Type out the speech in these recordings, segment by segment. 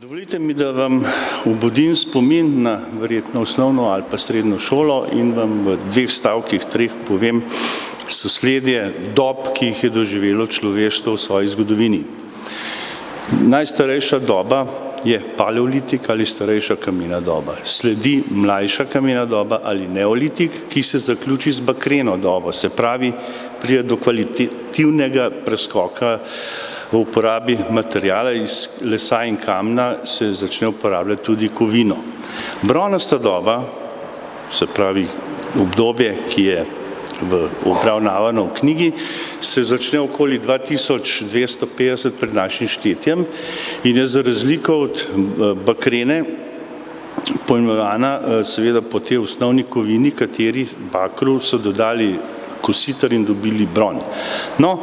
Dovolite mi, da vam obudim spomin na verjetno osnovno ali pa srednjo šolo in vam v 2 stavkih, 3 povem sosledje dob, ki jih je doživelo človeštvo v svoji zgodovini. Najstarejša doba je paleolitik ali starejša kamena doba. Sledi mlajša kamena doba ali neolitik, ki se zaključi z bakreno dobo, se pravi, pride do kvalitativnega preskoka v uporabi materijala iz lesa in kamna se začne uporabljati tudi kovino. Bronasta doba, se pravi obdobje, ki je obravnavano v knjigi, se začne okoli 2250 pred našim štetjem in je za razliko od bakrene pojmenovana seveda po tej osnovni kovini, kateri bakru so dodali kositar in dobili bron. No,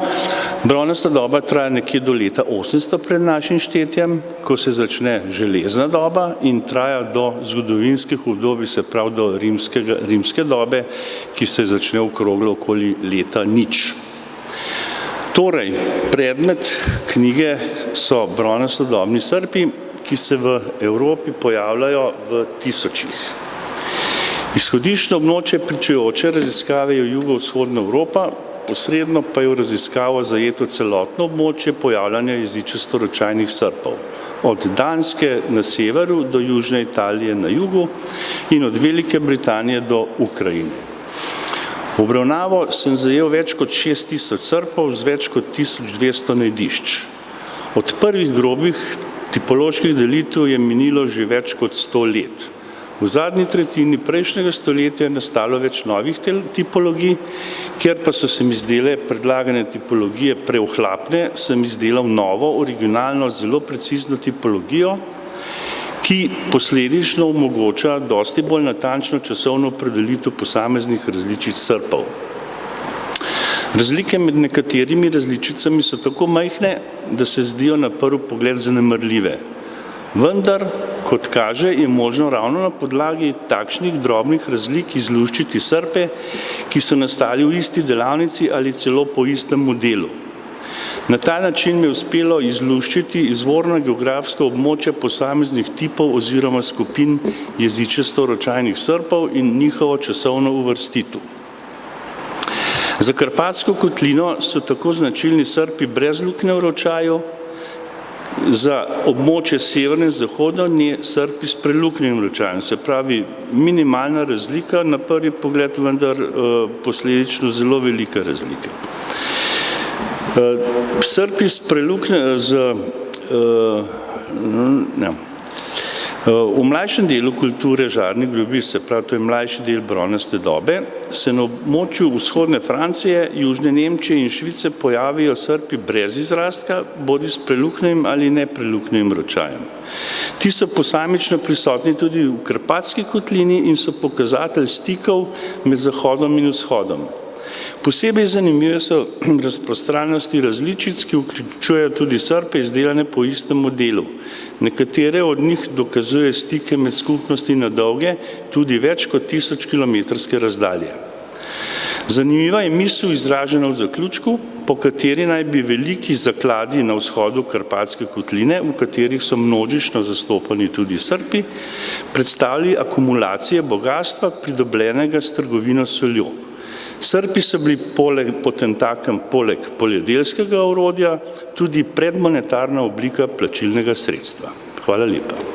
bronasta doba traja nekje do leta 800 pred našim štetjem, ko se začne železna doba in traja do zgodovinskih obdobij, se pravi do rimske dobe, ki se začne okoli leta 0. Torej, predmet knjige so bronastodobni srpi, ki se v Evropi pojavljajo v tisočih. Izhodiščno območje pričujoče raziskave je jugovzhodna Evropa, posredno pa je v raziskavo zajeto celotno območje pojavljanja jezičasto-ročajnih srpov. Od Danske na severu do južne Italije na jugu in od Velike Britanije do Ukrajine. V obravnavo sem zajel več kot 6000 srpov z več kot 1200 najdišč. Od prvih grobih tipoloških delitev je minilo že več kot 100 let. V zadnji tretjini prejšnjega stoletja je nastalo več novih tipologij, ker pa so se mi zdele predlagane tipologije preohlapne, sem izdelal novo, originalno, zelo precizno tipologijo, ki posledično omogoča dosti bolj natančno časovno opredelitev posameznih različic srpov. Razlike med nekaterimi različicami so tako majhne, da se zdijo na prvi pogled zanemarljive. Vendar, kot kaže, je možno ravno na podlagi takšnih drobnih razlik izluščiti srpe, ki so nastali v isti delavnici ali celo po istem modelu. Na ta način mi je uspelo izluščiti izvorna geografska območja posameznih tipov oziroma skupin jezičasto-ročajnih srpov in njihovo časovno uvrstitev. Za Karpatsko kotlino so tako značilni srpi brez luknje v ročaju, za območje severne in zahodne srpi s preluknjenim ročajem, se pravi minimalna razlika na prvi pogled, vendar posledično zelo velika razlika. Srpi s v mlajšem delu kulture žarnih grobišč, se pravi, to je mlajši del bronaste dobe, se na območju vzhodne Francije, južne Nemčije in Švice pojavijo srpi brez izrastka, bodi s preluknjenim ali nepreluknjenim ročajem. Ti so posamično prisotni tudi v Karpatski kotlini in so pokazatelj stikov med zahodom in vzhodom. Posebej zanimive so razprostranjenosti različic, ki vključujejo tudi srpe izdelane po istem modelu. Nekatere od njih dokazujejo stike med skupnosti na dolge, tudi več kot 1000-kilometrske razdalje. Zanimiva je misel izražena v zaključku, po kateri naj bi veliki zakladi na vzhodu Karpatske kotline, v katerih so množično zastopani tudi srpi, predstavljali akumulacije bogastva, pridobljenega s trgovino s soljo. Srpi so bili potentakem poleg poljedelskega orodja tudi predmonetarna oblika plačilnega sredstva. Hvala lepa.